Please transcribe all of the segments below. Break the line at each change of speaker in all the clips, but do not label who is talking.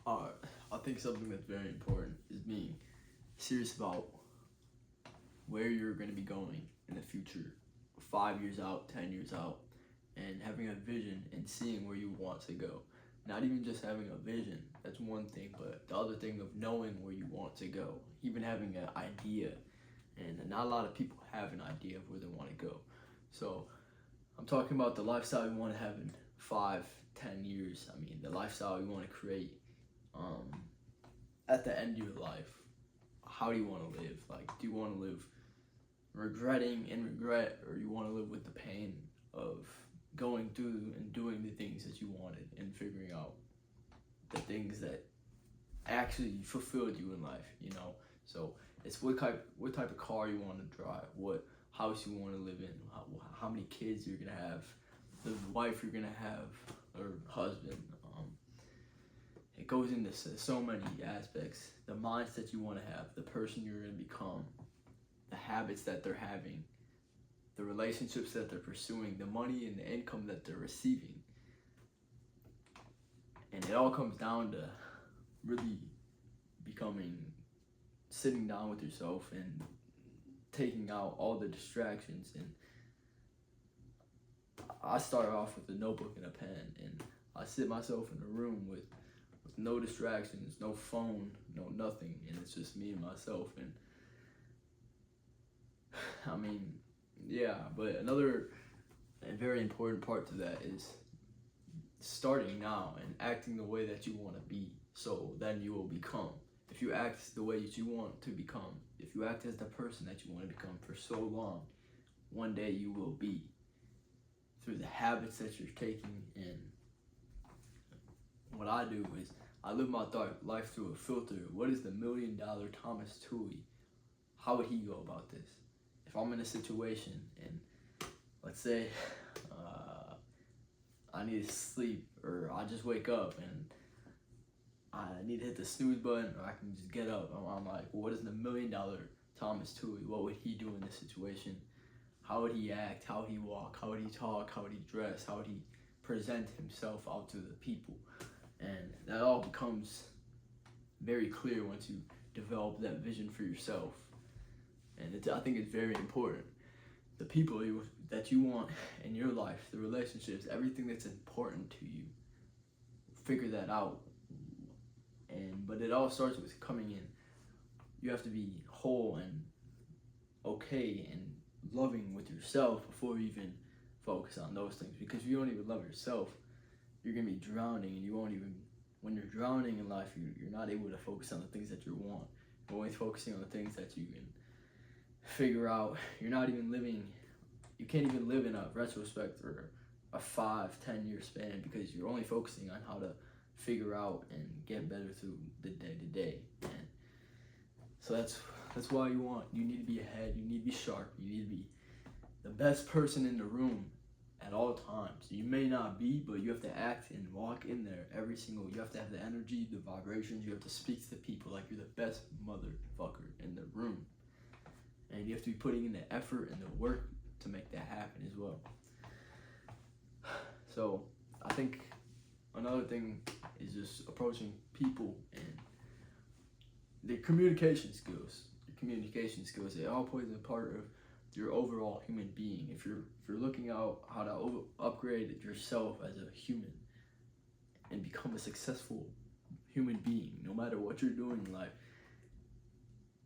I think something that's very important is being serious about where you're going to be going in the future, 5 years out, 10 years out, and having a vision and seeing where you want to go. Not even just having a vision, that's one thing, but the other thing of knowing where you want to go, even having an idea. And not a lot of people have an idea of where they want to go. So I'm talking about the lifestyle you want to have in 5, 10 years. I mean, the lifestyle you want to create um, at the end of your life. How do you want to live? Like, do you want to live regretting and regret, or you want to live with the pain of going through and doing the things that you wanted and figuring out the things that actually fulfilled you in life, you know? So it's what type of car you want to drive, what house you want to live in, how many kids you're gonna have, the wife you're gonna have, or husband. It goes into so many aspects. The mindset you want to have, the person you're gonna become, the habits that they're having, the relationships that they're pursuing, the money and the income that they're receiving. And it all comes down to really sitting down with yourself and taking out all the distractions. And I start off with a notebook and a pen, and I sit myself in a room with no distractions, no phone, no nothing, and it's just me and myself. And I mean, yeah, but another and very important part to that is starting now and acting the way that you want to be, so then you will become. If you act the way that you want to become, if you act as the person that you want to become for so long, one day you will be, through the habits that you're taking. And what I do is I live my life through a filter. What is the $1 million Thomas Toohey? How would he go about this? If I'm in a situation and let's say I need to sleep, or I just wake up and I need to hit the snooze button, or I can just get up. I'm like, well, what is the $1 million Thomas Toohey? What would he do in this situation? How would he act? How would he walk? How would he talk? How would he dress? How would he present himself out to the people? And that all becomes very clear once you develop that vision for yourself. And I think it's very important. The people that you want in your life, the relationships, everything that's important to you, figure that out. But it all starts with coming in. You have to be whole and okay and loving with yourself before you even focus on those things. Because if you don't even love yourself, you're gonna be drowning, and you won't even. When you're drowning in life, you're not able to focus on the things that you want. You're always focusing on the things that you can figure out. You're not even living. You can't even live in a retrospect or a 5-10 year span, because you're only focusing on how to figure out and get better through the day to day. And so that's why you need to be ahead. You need to be sharp. You need to be the best person in the room at all times. You may not be, but you have to act and walk in there you have to have the energy, the vibrations. You have to speak to people like you're the best motherfucker in the room. And you have to be putting in the effort and the work to make that happen as well. So I think another thing is just approaching people and the communication skills. Your communication skills, they all play a part of your overall human being. If you're looking out how to upgrade yourself as a human and become a successful human being, no matter what you're doing in life,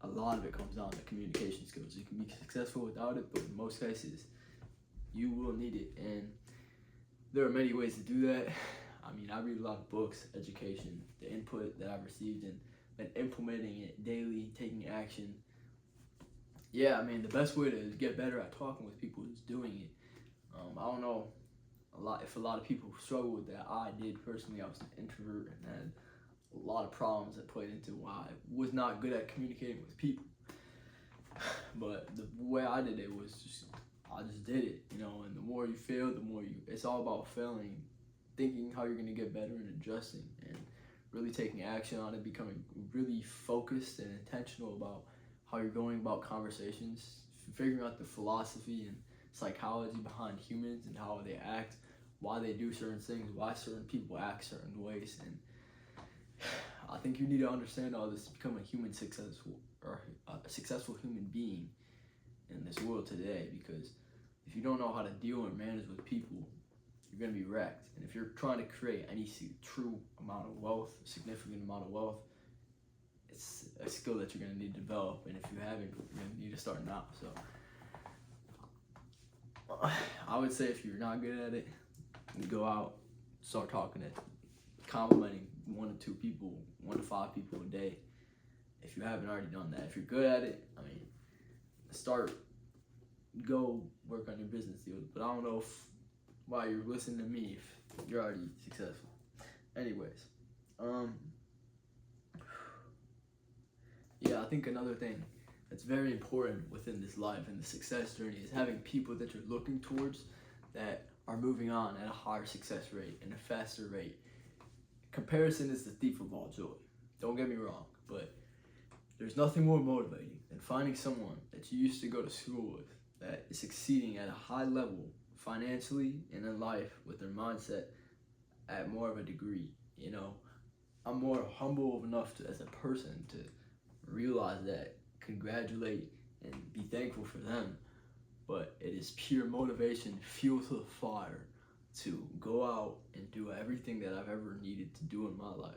a lot of it comes down to communication skills. You can be successful without it, but in most cases, you will need it. And there are many ways to do that. I mean, I read a lot of books, education, the input that I've received, and been implementing it daily, taking action. Yeah, I mean, the best way to get better at talking with people is doing it. I don't know if a lot of people struggle with that. I did personally. I was an introvert and had a lot of problems that played into why I was not good at communicating with people. But the way I did it was I just did it, you know. And the more you fail, it's all about failing, thinking how you're gonna get better and adjusting, and really taking action on it, becoming really focused and intentional about how you're going about conversations, figuring out the philosophy and psychology behind humans and how they act, why they do certain things, why certain people act certain ways. And I think you need to understand all this to become a human successful or a successful human being in this world today. Because if you don't know how to deal and manage with people, you're gonna be wrecked. And if you're trying to create any true amount of wealth, significant amount of wealth, it's a skill that you're gonna need to develop. And if you haven't, you're gonna need to start now. So I would say if you're not good at it, you go out, start talking to, complimenting 1 to 2 people, 1 to 5 people a day. If you haven't already done that, if you're good at it, I mean, go work on your business deals. But I don't know why you're listening to me if you're already successful. Anyways, yeah, I think another thing that's very important within this life and the success journey is having people that you're looking towards that are moving on at a higher success rate and a faster rate. Comparison is the thief of all joy. Don't get me wrong, but there's nothing more motivating than finding someone that you used to go to school with that is succeeding at a high level financially and in life with their mindset at more of a degree. You know, I'm more humble enough to, as a person, to realize that, congratulate and be thankful for them. But it is pure motivation, fuel to the fire, to go out and do everything that I've ever needed to do in my life.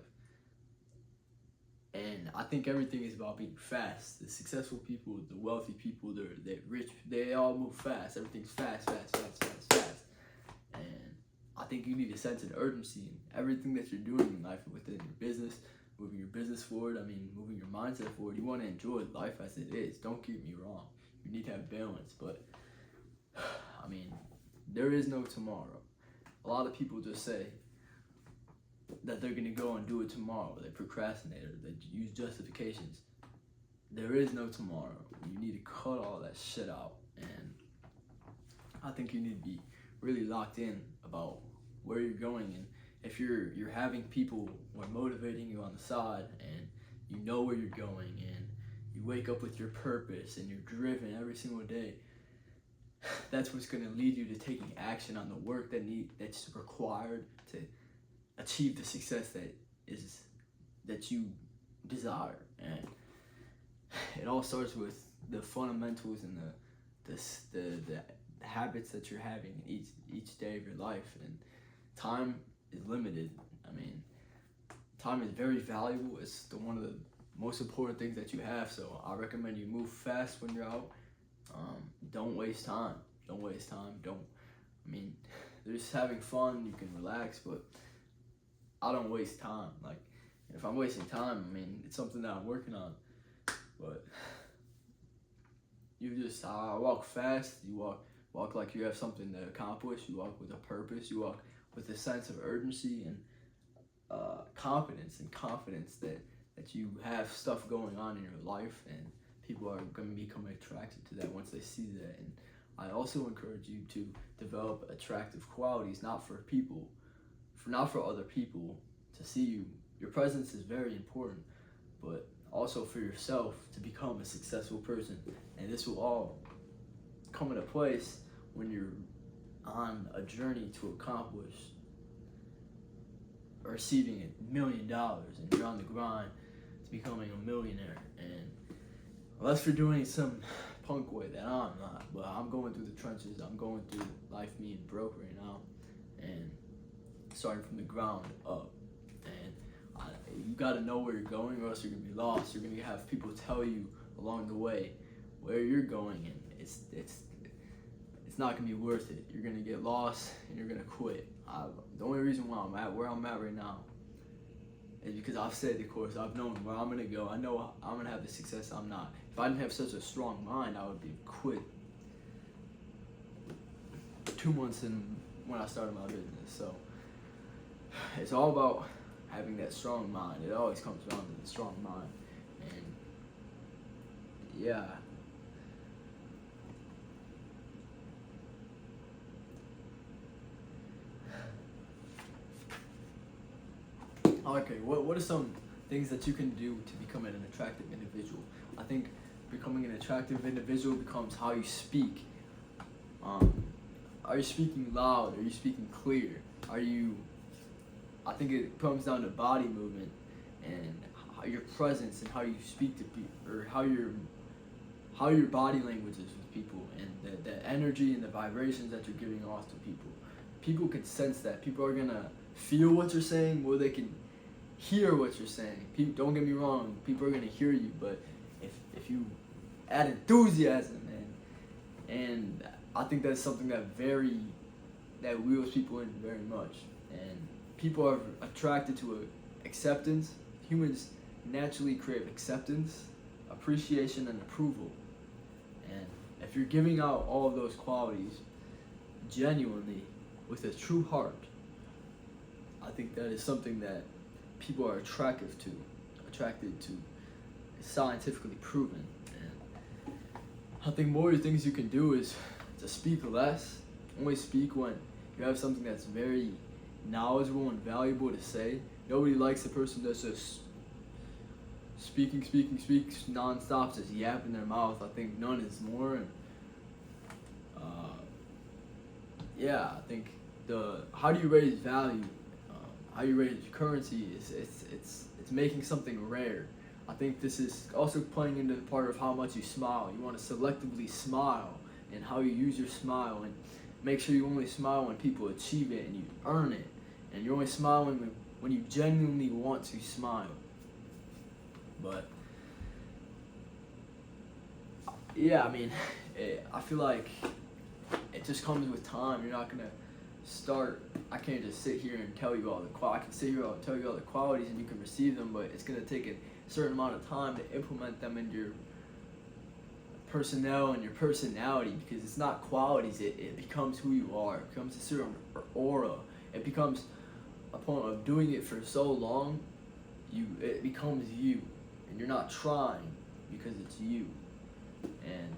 And I think everything is about being fast. The successful people, the wealthy people, they're rich, they all move fast. Everything's fast. And I think you need a sense of urgency in everything that you're doing in life, within your business, moving your business forward, moving your mindset forward. You want to enjoy life as it is. Don't get me wrong. You need to have balance, but there is no tomorrow. A lot of people just say that they're gonna go and do it tomorrow. They procrastinate or they use justifications. There is no tomorrow. You need to cut all that shit out. And I think you need to be really locked in about where you're going. And if you're having people who are motivating you on the side, and you know where you're going, and you wake up with your purpose and you're driven every single day, that's what's going to lead you to taking action on the work that's required to achieve the success that you desire. And it all starts with the fundamentals and the habits that you're having each day of your life. And time is limited. Time is very valuable. It's one of the most important things that you have. So I recommend you move fast when you're out. Don't waste time. Just having fun, you can relax, but I don't waste time. If I'm wasting time, it's something that I'm working on. But I walk fast. You walk like you have something to accomplish. You walk with a purpose. You walk with a sense of urgency and confidence that you have stuff going on in your life, and people are going to become attracted to that once they see that. And I also encourage you to develop attractive qualities, not for other people to see you. Your presence is very important, but also for yourself to become a successful person. And this will all come into place when you're on a journey to accomplish or receiving $1 million, and you're on the grind to becoming a millionaire. And unless you're doing some punk way that I'm not, but I'm going through the trenches. I'm going through life being broke right now, and starting from the ground up. And you got to know where you're going, or else you're gonna be lost. You're gonna have people tell you along the way where you're going, and it's not gonna be worth it. You're gonna get lost and you're gonna quit. The only reason why I'm at where I'm at right now is because I've stayed the course. I've known where I'm gonna go. I know I'm gonna have the success I'm not. If I didn't have such a strong mind, I would be quit 2 months in when I started my business. So it's all about having that strong mind. It always comes down to the strong mind. And yeah. Okay, what are some things that you can do to become an attractive individual? I think becoming an attractive individual becomes how you speak. Are you speaking loud? Are you speaking clear? I think it comes down to body movement and how your presence and how you speak to people, or how your body language is with people, and the energy and the vibrations that you're giving off to people. People can sense that. People are gonna feel what you're saying, or they can hear what you're saying. People, don't get me wrong, people are gonna hear you, but if you add enthusiasm, and I think that's something that wheels people in very much. And people are attracted to acceptance. Humans naturally crave acceptance, appreciation, and approval. And if you're giving out all of those qualities genuinely with a true heart, I think that is something that people are attracted to. It's scientifically proven. And I think more things you can do is to speak less. Only speak when you have something that's very knowledgeable and valuable to say. Nobody likes the person that's just speaks nonstop, just yapping their mouth. I think none is more. And yeah, I think how do you raise value? How you raise currency is it's making something rare. I think this is also playing into the part of how much you smile. You want to selectively smile, and how you use your smile, and make sure you only smile when people achieve it and you earn it, and you're only smiling when you genuinely want to smile. But yeah, I mean, I feel like it just comes with time. You're not gonna start. I can't just sit here and tell you all the I can sit here and tell you all the qualities, and you can receive them, but it's gonna take a certain amount of time to implement them into your personnel and your personality, because it's not qualities. It becomes who you are. It becomes a certain aura. It becomes a point of doing it for so long. It becomes you, and you're not trying because it's you, and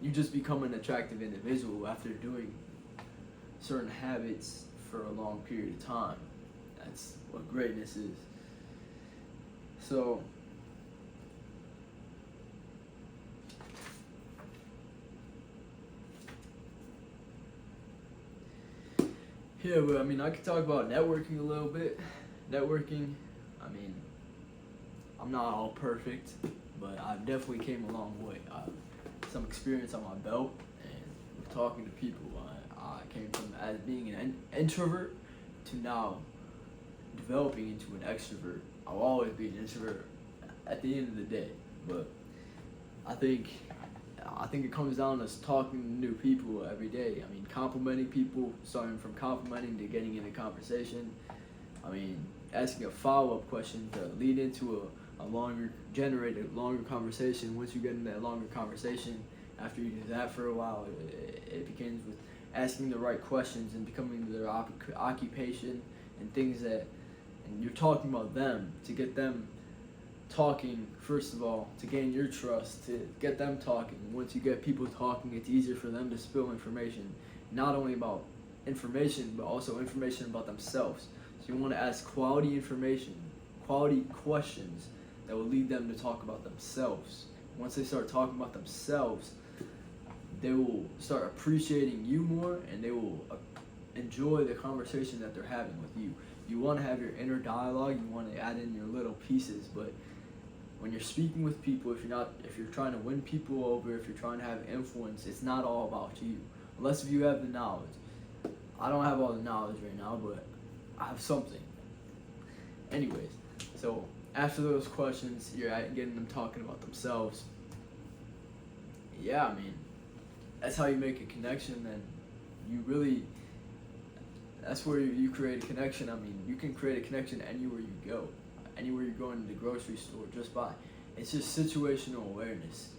you just become an attractive individual after doing certain habits for a long period of time. That's what greatness is. So yeah, but I mean, I could talk about networking a little bit. Networking, I mean, I'm not all perfect, but I've definitely came a long way. I have some experience on my belt, and with talking to people, I came from as being an introvert to now developing into an extrovert. I'll always be an introvert at the end of the day, but I think it comes down to us talking to new people every day. I mean, complimenting people, starting from complimenting to getting into conversation. I mean, asking a follow-up question to lead into generate a longer conversation. Once you get into that longer conversation, after you do that for a while, it begins with asking the right questions and becoming their occupation and things and you're talking about them to get them talking, first of all, to gain your trust, to get them talking. Once you get people talking, it's easier for them to spill information, not only about information, but also information about themselves. So you want to ask quality information, quality questions that will lead them to talk about themselves. Once they start talking about themselves, they will start appreciating you more, and they will enjoy the conversation that they're having with you. You want to have your inner dialogue, you want to add in your little pieces, but when you're speaking with people, if you're trying to win people over, if you're trying to have influence, it's not all about you, unless if you have the knowledge. I don't have all the knowledge right now, but I have something. Anyways, so after those questions, you're getting them talking about themselves. Yeah, I mean, that's how you make a connection, and that's where you create a connection. I mean, you can create a connection anywhere you go. Anywhere you're going to the grocery store, it's just situational awareness.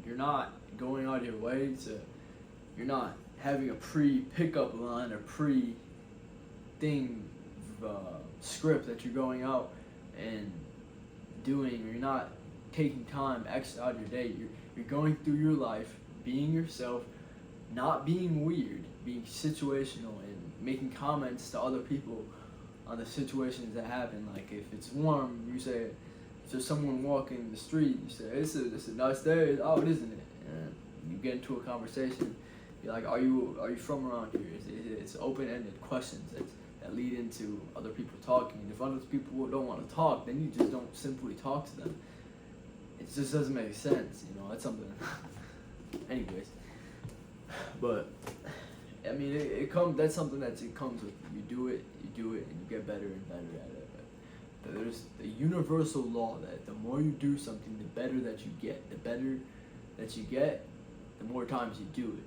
You're not going out of your way you're not having a pre-pickup line or script that you're going out and doing, or you're not taking time extra out of your day. You're going through your life, being yourself, not being weird, being situational, and making comments to other people on the situations that happen. Like if it's warm, you say, if there's someone walking the street, you say, it's a nice day. Oh, it isn't it? And you get into a conversation. You're like, are you from around here? It's open-ended questions. that lead into other people talking. And if other people don't want to talk, then you just don't simply talk to them. It just doesn't make sense, you know. That's something. Anyways, but I mean, it comes. That's something it comes with. You do it, and you get better and better at it. But there's the universal law that the more you do something, the better that you get. The better that you get, the more times you do it.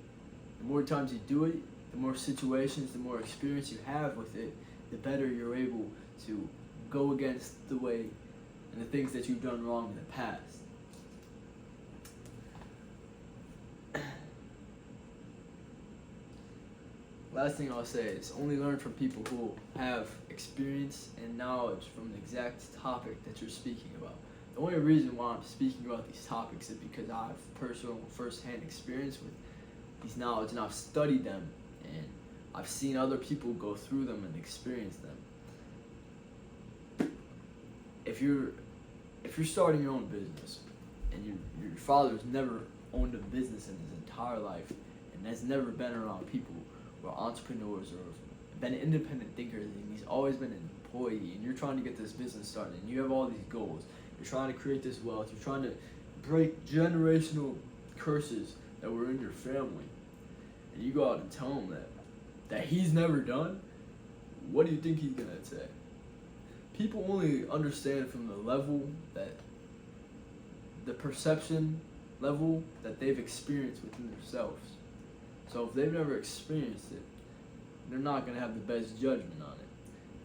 The more times you do it, the more situations, the more experience you have with it, the better you're able to go against the way and the things that you've done wrong in the past. Last thing I'll say is only learn from people who have experience and knowledge from the exact topic that you're speaking about. The only reason why I'm speaking about these topics is because I have personal first-hand experience with these knowledge, and I've studied them, and I've seen other people go through them and experience them. If you're starting your own business, and your father's never owned a business in his entire life, and has never been around people who are entrepreneurs or been independent thinkers, and he's always been an employee, and you're trying to get this business started, and you have all these goals, you're trying to create this wealth, you're trying to break generational curses that were in your family, and you go out and tell him that he's never done, what do you think he's gonna say? People only understand from the level that the perception level that they've experienced within themselves. So if they've never experienced it, they're not going to have the best judgment on it.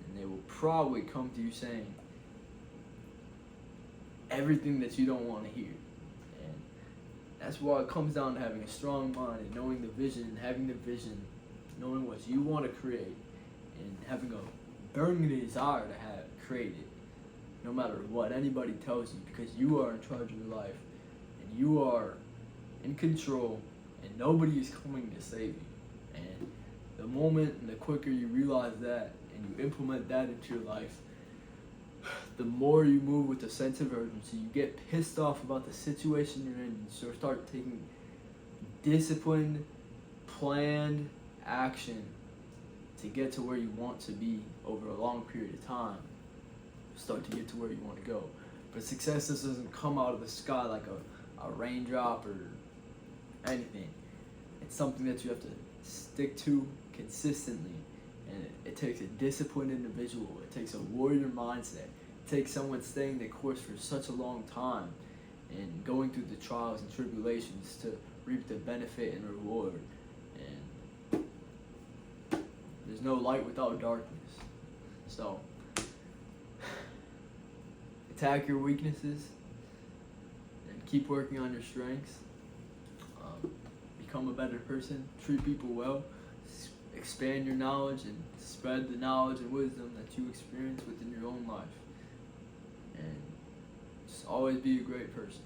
And they will probably come to you saying everything that you don't want to hear. And that's why it comes down to having a strong mind and knowing the vision, and having the vision, knowing what you want to create, and having a burning desire to create it, no matter what anybody tells you, because you are in charge of your life, and you are in control, and nobody is coming to save you. And the moment and the quicker you realize that and you implement that into your life, the more you move with a sense of urgency. You get pissed off about the situation you're in, and so start taking disciplined, planned action to get to where you want to be over a long period of time. Start to get to where you want to go. But success just doesn't come out of the sky like a raindrop or anything. It's something that you have to stick to consistently, and it takes a disciplined individual. It takes a warrior mindset. It takes someone staying the course for such a long time and going through the trials and tribulations to reap the benefit and reward. And there's no light without darkness. So attack your weaknesses and keep working on your strengths. Become a better person, treat people well, expand your knowledge, and spread the knowledge and wisdom that you experience within your own life. And just always be a great person.